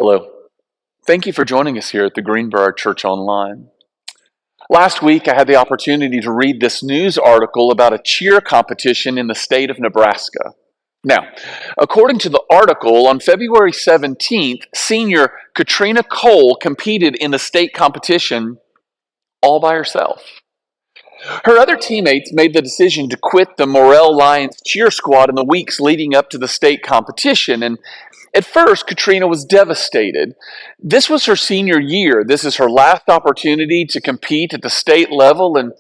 Hello. Thank you for joining us here at the Greenbrier Church Online. Last week, I had the opportunity to read this news article about a cheer competition in the state of Nebraska. Now, according to the article, on February 17th, senior Katrina Cole competed in the state competition all by herself. Her other teammates made the decision to quit the Morel Lions cheer squad in the weeks leading up to the state competition, and at first, Katrina was devastated. This was her senior year. This is her last opportunity to compete at the state level and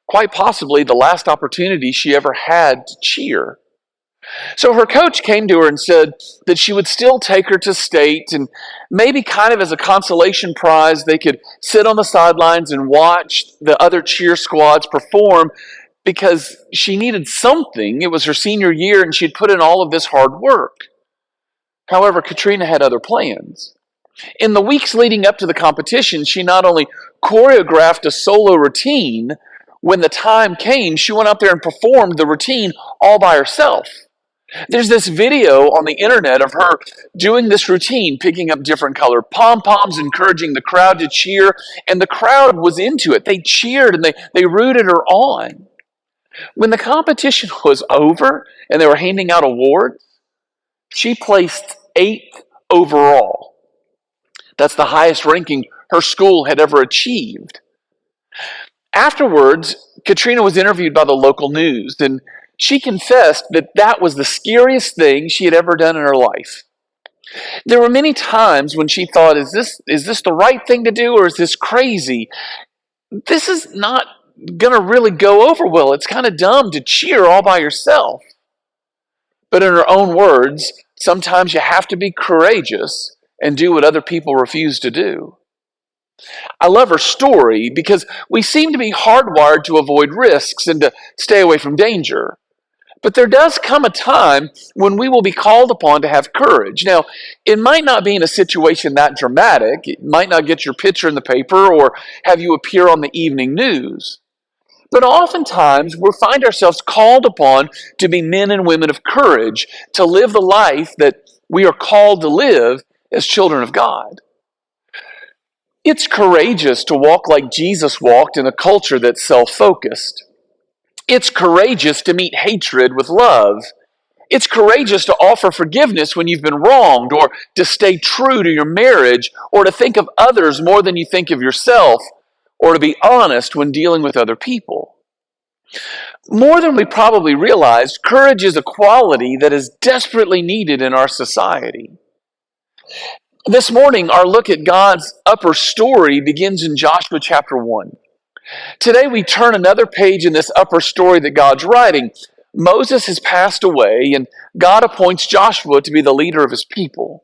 quite possibly the last opportunity she ever had to cheer. So her coach came to her and said that she would still take her to state, and maybe kind of as a consolation prize, they could sit on the sidelines and watch the other cheer squads perform because she needed something. It was her senior year and she'd put in all of this hard work. However, Katrina had other plans. In the weeks leading up to the competition, she not only choreographed a solo routine, when the time came, she went out there and performed the routine all by herself. There's this video on the internet of her doing this routine, picking up different colored pom-poms, encouraging the crowd to cheer, and the crowd was into it. They cheered and they rooted her on. When the competition was over and they were handing out awards, she placed 8th overall. That's the highest ranking her school had ever achieved. Afterwards, Katrina was interviewed by the local news, and she confessed that that was the scariest thing she had ever done in her life. There were many times when she thought, is this the right thing to do, or is this crazy? This is not going to really go over well. It's kind of dumb to cheer all by yourself. But in her own words, sometimes you have to be courageous and do what other people refuse to do. I love her story because we seem to be hardwired to avoid risks and to stay away from danger. But there does come a time when we will be called upon to have courage. Now, it might not be in a situation that dramatic. It might not get your picture in the paper or have you appear on the evening news. But oftentimes, we'll find ourselves called upon to be men and women of courage, to live the life that we are called to live as children of God. It's courageous to walk like Jesus walked in a culture that's self-focused. It's courageous to meet hatred with love. It's courageous to offer forgiveness when you've been wronged, or to stay true to your marriage, or to think of others more than you think of yourself, or to be honest when dealing with other people. More than we probably realize, courage is a quality that is desperately needed in our society. This morning, our look at God's upper story begins in Joshua chapter 1. Today, we turn another page in this upper story that God's writing. Moses has passed away, and God appoints Joshua to be the leader of his people.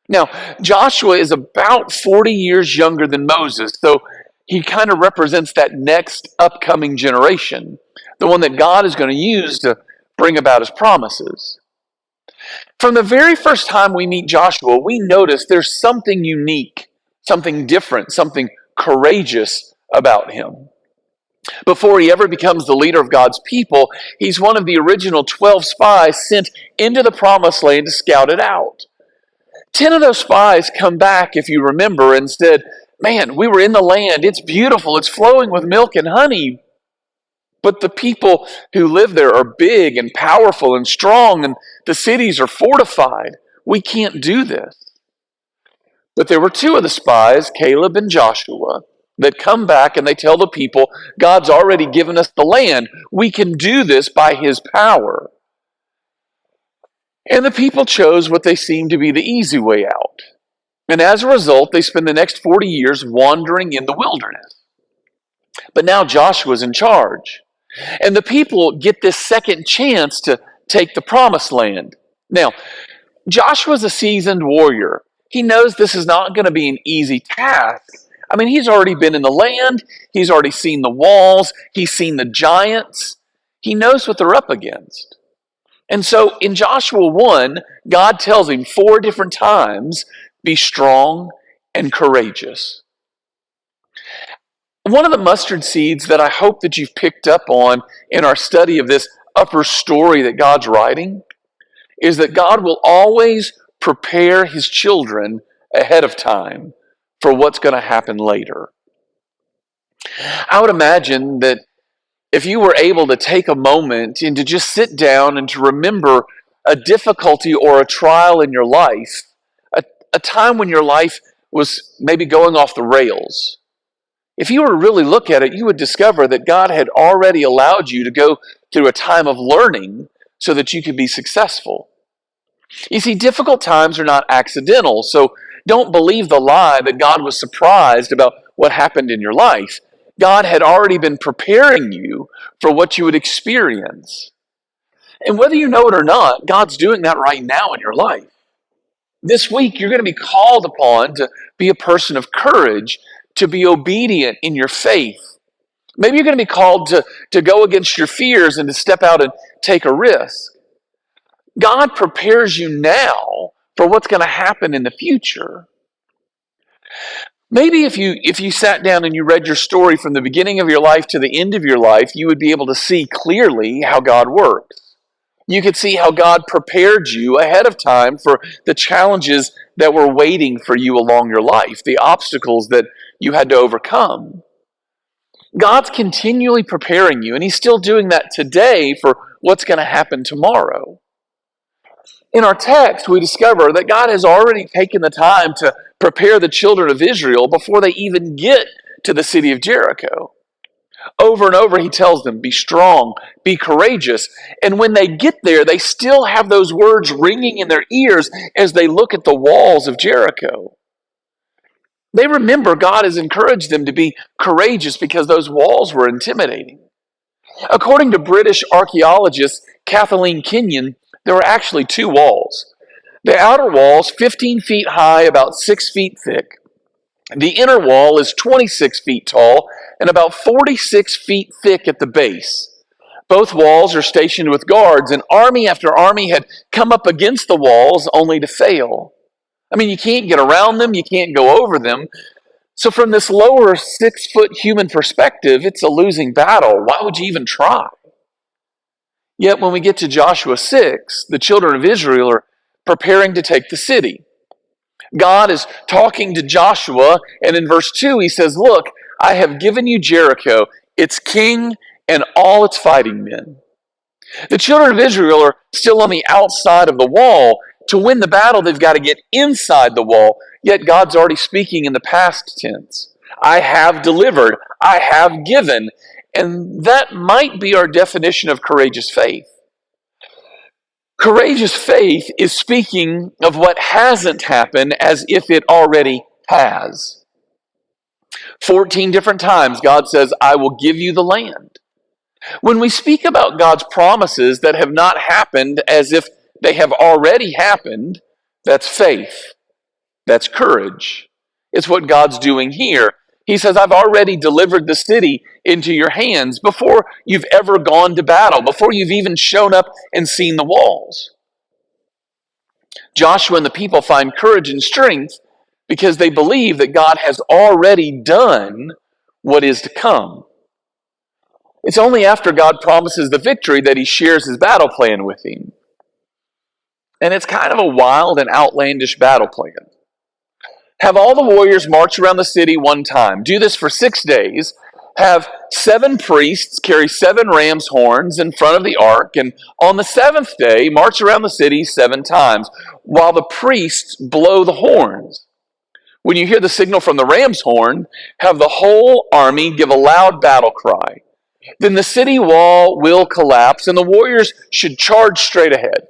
Now, Joshua is about 40 years younger than Moses, so he kind of represents that next upcoming generation, the one that God is going to use to bring about his promises. From the very first time we meet Joshua, we notice there's something unique, something different, something courageous about him. Before he ever becomes the leader of God's people, he's one of the original 12 spies sent into the promised land to scout it out. 10 of those spies come back, if you remember, and said, man, we were in the land. It's beautiful. It's flowing with milk and honey. But the people who live there are big and powerful and strong, and the cities are fortified. We can't do this. But there were 2 of the spies, Caleb and Joshua, that come back and they tell the people, God's already given us the land. We can do this by his power. And the people chose what they seemed to be the easy way out. And as a result, they spend the next 40 years wandering in the wilderness. But now Joshua's in charge. And the people get this second chance to take the promised land. Now, Joshua's a seasoned warrior. He knows this is not going to be an easy task. I mean, he's already been in the land. He's already seen the walls. He's seen the giants. He knows what they're up against. And so in Joshua 1, God tells him 4 different times, be strong and courageous. One of the mustard seeds that I hope that you've picked up on in our study of this upper story that God's writing is that God will always prepare his children ahead of time for what's going to happen later. I would imagine that if you were able to take a moment and to just sit down and to remember a difficulty or a trial in your life, a time when your life was maybe going off the rails, if you were to really look at it, you would discover that God had already allowed you to go through a time of learning so that you could be successful. You see, difficult times are not accidental, so don't believe the lie that God was surprised about what happened in your life. God had already been preparing you for what you would experience. And whether you know it or not, God's doing that right now in your life. This week, you're going to be called upon to be a person of courage, to be obedient in your faith. Maybe you're going to be called to go against your fears and to step out and take a risk. God prepares you now for what's going to happen in the future. Maybe if you sat down and you read your story from the beginning of your life to the end of your life, you would be able to see clearly how God works. You could see how God prepared you ahead of time for the challenges that were waiting for you along your life, the obstacles that you had to overcome. God's continually preparing you, and He's still doing that today for what's going to happen tomorrow. In our text, we discover that God has already taken the time to prepare the children of Israel before they even get to the city of Jericho. Over and over, He tells them, be strong, be courageous. And when they get there, they still have those words ringing in their ears as they look at the walls of Jericho. They remember God has encouraged them to be courageous because those walls were intimidating. According to British archaeologist Kathleen Kenyon, there were actually two walls. The outer wall is 15 feet high, about 6 feet thick. The inner wall is 26 feet tall and about 46 feet thick at the base. Both walls are stationed with guards, and army after army had come up against the walls only to fail. I mean, you can't get around them, you can't go over them. So from this lower 6-foot human perspective, it's a losing battle. Why would you even try? Yet when we get to Joshua 6, the children of Israel are preparing to take the city. God is talking to Joshua, and in verse 2 he says, look, I have given you Jericho, its king, and all its fighting men. The children of Israel are still on the outside of the wall. To win the battle, they've got to get inside the wall, yet God's already speaking in the past tense. I have delivered, I have given, and that might be our definition of courageous faith. Courageous faith is speaking of what hasn't happened as if it already has. 14 different times God says, I will give you the land. When we speak about God's promises that have not happened as if they have already happened, that's faith. That's courage. It's what God's doing here. He says, I've already delivered the city into your hands before you've ever gone to battle, before you've even shown up and seen the walls. Joshua and the people find courage and strength because they believe that God has already done what is to come. It's only after God promises the victory that He shares His battle plan with him. And it's kind of a wild and outlandish battle plan. Have all the warriors march around the city one time. Do this for 6 days. Have 7 priests carry 7 ram's horns in front of the ark. And on the 7th day, march around the city 7 times while the priests blow the horns. When you hear the signal from the ram's horn, have the whole army give a loud battle cry. Then the city wall will collapse and the warriors should charge straight ahead.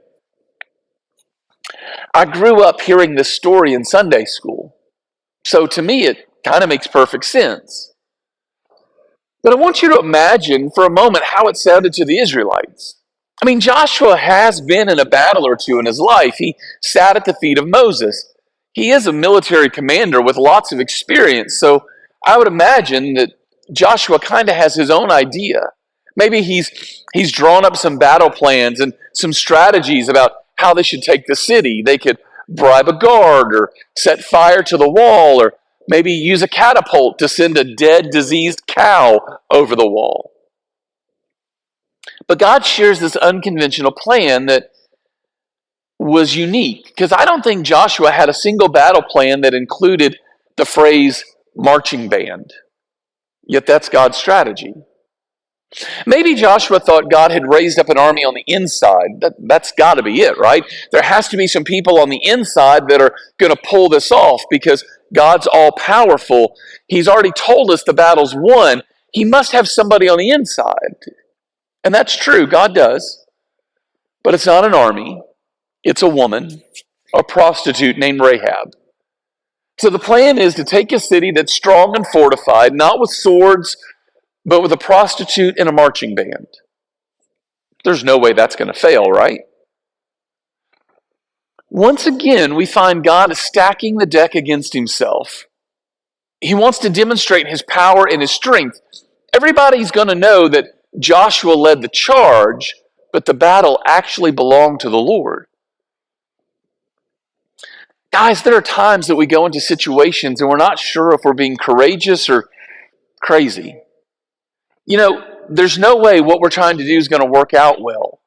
I grew up hearing this story in Sunday school. So to me, it kind of makes perfect sense. But I want you to imagine for a moment how it sounded to the Israelites. I mean, Joshua has been in a battle or two in his life. He sat at the feet of Moses. He is a military commander with lots of experience. So I would imagine that Joshua kind of has his own idea. Maybe he's drawn up some battle plans and some strategies about how they should take the city. They could bribe a guard or set fire to the wall or maybe use a catapult to send a dead, diseased cow over the wall. But God shares this unconventional plan that was unique because I don't think Joshua had a single battle plan that included the phrase marching band. Yet that's God's strategy. Maybe Joshua thought God had raised up an army on the inside. That's got to be it, right? There has to be some people on the inside that are going to pull this off because God's all powerful. He's already told us the battle's won. He must have somebody on the inside. And that's true, God does. But it's not an army. It's a woman, a prostitute named Rahab. So the plan is to take a city that's strong and fortified, not with swords, but with a prostitute and a marching band. There's no way that's going to fail, right? Once again, we find God is stacking the deck against himself. He wants to demonstrate his power and his strength. Everybody's going to know that Joshua led the charge, but the battle actually belonged to the Lord. Guys, there are times that we go into situations and we're not sure if we're being courageous or crazy. You know, there's no way what we're trying to do is going to work out well.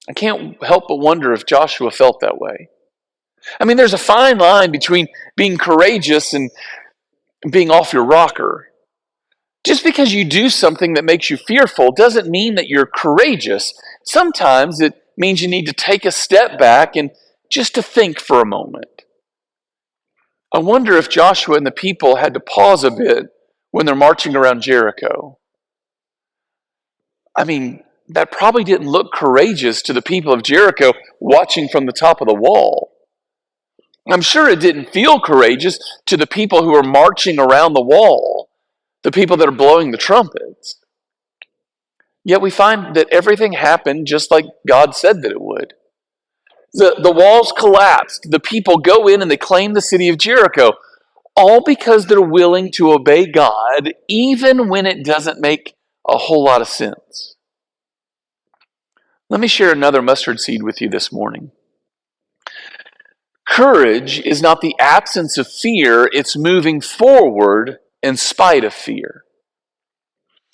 I can't help but wonder if Joshua felt that way. I mean, there's a fine line between being courageous and being off your rocker. Just because you do something that makes you fearful doesn't mean that you're courageous. Sometimes it means you need to take a step back and just to think for a moment. I wonder if Joshua and the people had to pause a bit when they're marching around Jericho. I mean, that probably didn't look courageous to the people of Jericho watching from the top of the wall. I'm sure it didn't feel courageous to the people who are marching around the wall, the people that are blowing the trumpets. Yet we find that everything happened just like God said that it would. The walls collapsed. The people go in and they claim the city of Jericho, all because they're willing to obey God, even when it doesn't make a whole lot of sense. Let me share another mustard seed with you this morning. Courage is not the absence of fear, it's moving forward in spite of fear.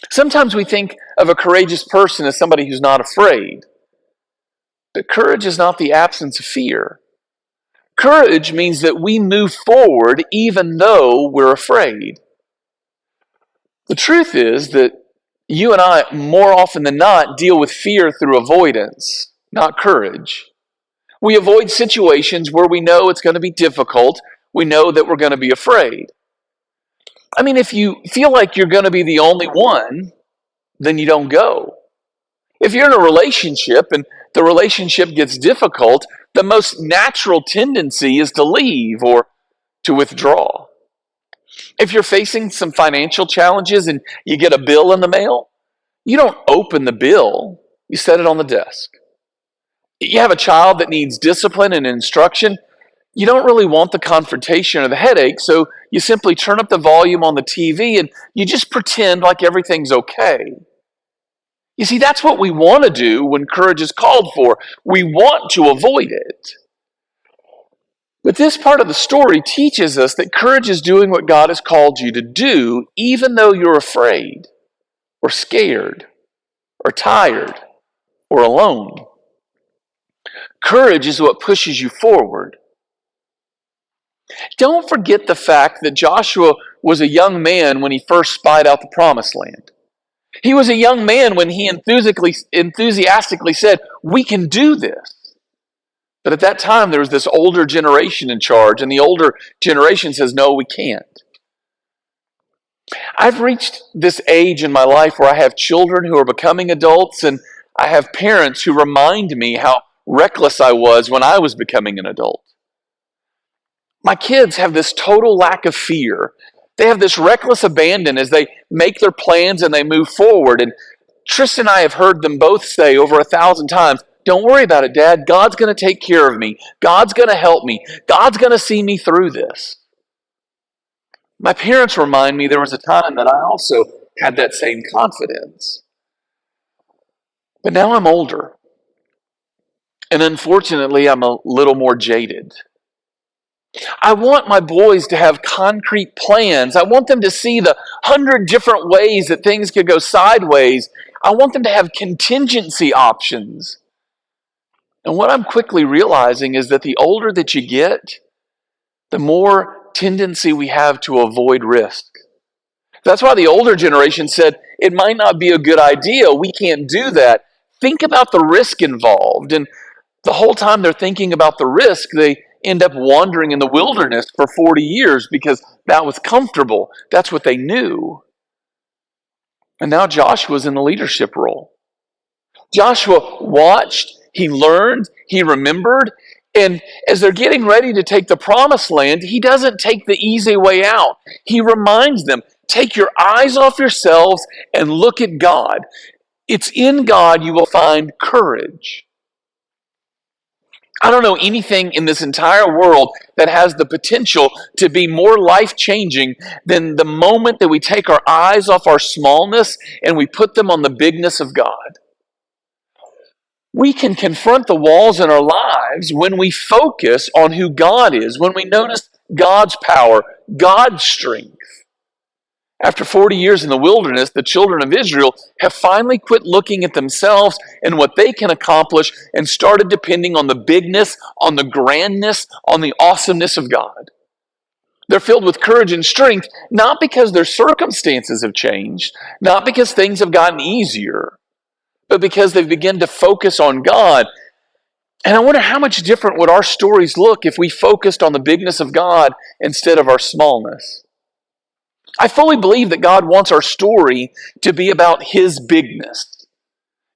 Sometimes we think of a courageous person as somebody who's not afraid. But courage is not the absence of fear. Courage means that we move forward even though we're afraid. The truth is that you and I, more often than not, deal with fear through avoidance, not courage. We avoid situations where we know it's going to be difficult. We know that we're going to be afraid. I mean, if you feel like you're going to be the only one, then you don't go. If you're in a relationship and the relationship gets difficult, the most natural tendency is to leave or to withdraw. If you're facing some financial challenges and you get a bill in the mail, you don't open the bill, you set it on the desk. You have a child that needs discipline and instruction, you don't really want the confrontation or the headache, so you simply turn up the volume on the TV and you just pretend like everything's okay. You see, that's what we want to do when courage is called for. We want to avoid it. But this part of the story teaches us that courage is doing what God has called you to do, even though you're afraid, or scared, or tired, or alone. Courage is what pushes you forward. Don't forget the fact that Joshua was a young man when he first spied out the promised land. He was a young man when he enthusiastically said, "We can do this." But at that time, there was this older generation in charge, and the older generation says, "No, we can't." I've reached this age in my life where I have children who are becoming adults, and I have parents who remind me how reckless I was when I was becoming an adult. My kids have this total lack of fear. They have this reckless abandon as they make their plans and they move forward. And Tristan and I have heard them both say over 1,000 times, "Don't worry about it, Dad. God's going to take care of me. God's going to help me. God's going to see me through this." My parents remind me there was a time that I also had that same confidence. But now I'm older. And unfortunately, I'm a little more jaded. I want my boys to have concrete plans. I want them to see the 100 different ways that things could go sideways. I want them to have contingency options. And what I'm quickly realizing is that the older that you get, the more tendency we have to avoid risk. That's why the older generation said, it might not be a good idea. We can't do that. Think about the risk involved. And the whole time they're thinking about the risk, they end up wandering in the wilderness for 40 years because that was comfortable. That's what they knew. And now Joshua's in the leadership role. Joshua watched, he learned, he remembered, and as they're getting ready to take the promised land, he doesn't take the easy way out. He reminds them, take your eyes off yourselves and look at God. It's in God you will find courage. I don't know anything in this entire world that has the potential to be more life-changing than the moment that we take our eyes off our smallness and we put them on the bigness of God. We can confront the walls in our lives when we focus on who God is, when we notice God's power, God's strength. After 40 years in the wilderness, the children of Israel have finally quit looking at themselves and what they can accomplish and started depending on the bigness, on the grandness, on the awesomeness of God. They're filled with courage and strength, not because their circumstances have changed, not because things have gotten easier, but because they've begun to focus on God. And I wonder how much different would our stories look if we focused on the bigness of God instead of our smallness. I fully believe that God wants our story to be about His bigness.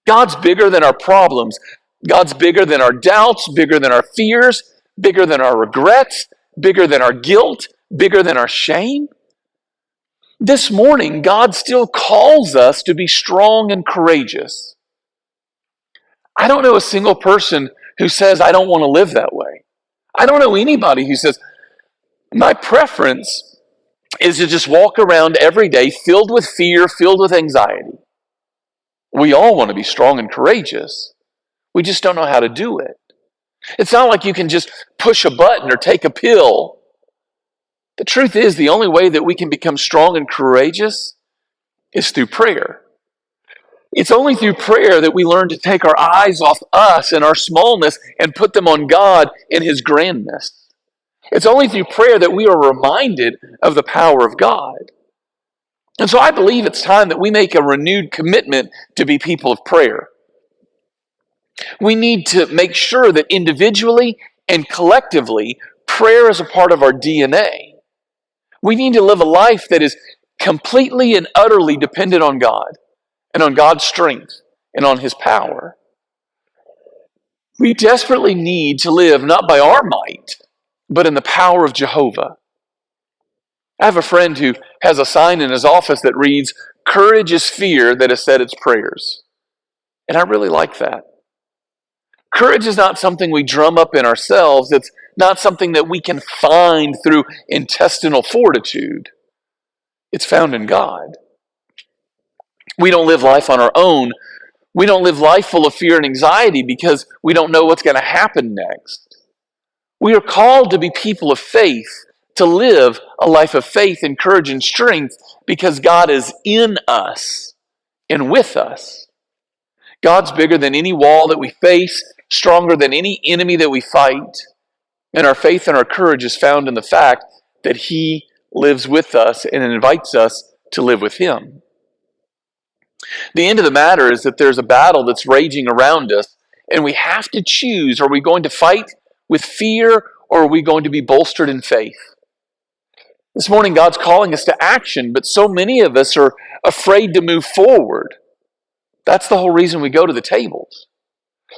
God's bigger than our problems. God's bigger than our doubts, bigger than our fears, bigger than our regrets, bigger than our guilt, bigger than our shame. This morning, God still calls us to be strong and courageous. I don't know a single person who says, I don't want to live that way. I don't know anybody who says, my preference is to just walk around every day filled with fear, filled with anxiety. We all want to be strong and courageous. We just don't know how to do it. It's not like you can just push a button or take a pill. The truth is, the only way that we can become strong and courageous is through prayer. It's only through prayer that we learn to take our eyes off us and our smallness and put them on God and His grandness. It's only through prayer that we are reminded of the power of God. And so I believe it's time that we make a renewed commitment to be people of prayer. We need to make sure that individually and collectively, prayer is a part of our DNA. We need to live a life that is completely and utterly dependent on God and on God's strength and on His power. We desperately need to live not by our might, but in the power of Jehovah. I have a friend who has a sign in his office that reads, "Courage is fear that has said its prayers." And I really like that. Courage is not something we drum up in ourselves. It's not something that we can find through intestinal fortitude. It's found in God. We don't live life on our own. We don't live life full of fear and anxiety because we don't know what's going to happen next. We are called to be people of faith, to live a life of faith and courage and strength because God is in us and with us. God's bigger than any wall that we face, stronger than any enemy that we fight. And our faith and our courage is found in the fact that He lives with us and invites us to live with Him. The end of the matter is that there's a battle that's raging around us, and we have to choose, are we going to fight with fear, or are we going to be bolstered in faith? This morning, God's calling us to action, but so many of us are afraid to move forward. That's the whole reason we go to the tables.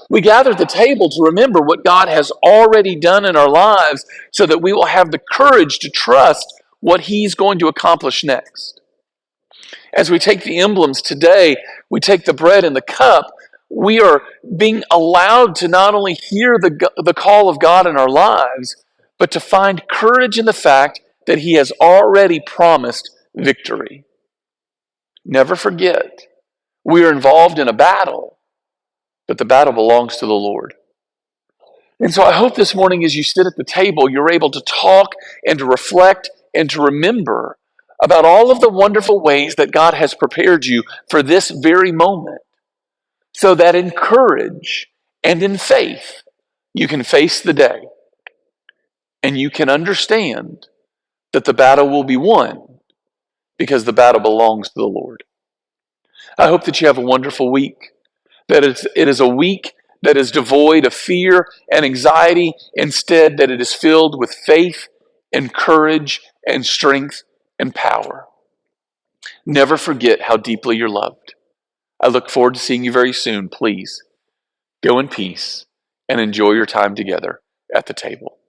We gather at the table to remember what God has already done in our lives so that we will have the courage to trust what He's going to accomplish next. As we take the emblems today, we take the bread and the cup, we are being allowed to not only hear the call of God in our lives, but to find courage in the fact that He has already promised victory. Never forget, we are involved in a battle, but the battle belongs to the Lord. And so I hope this morning as you sit at the table, you're able to talk and to reflect and to remember about all of the wonderful ways that God has prepared you for this very moment, so that in courage And in faith, you can face the day and you can understand that the battle will be won because the battle belongs to the Lord. I hope that you have a wonderful week, that it is a week that is devoid of fear and anxiety, instead that it is filled with faith and courage and strength and power. Never forget how deeply you're loved. I look forward to seeing you very soon. Please go in peace and enjoy your time together at the table.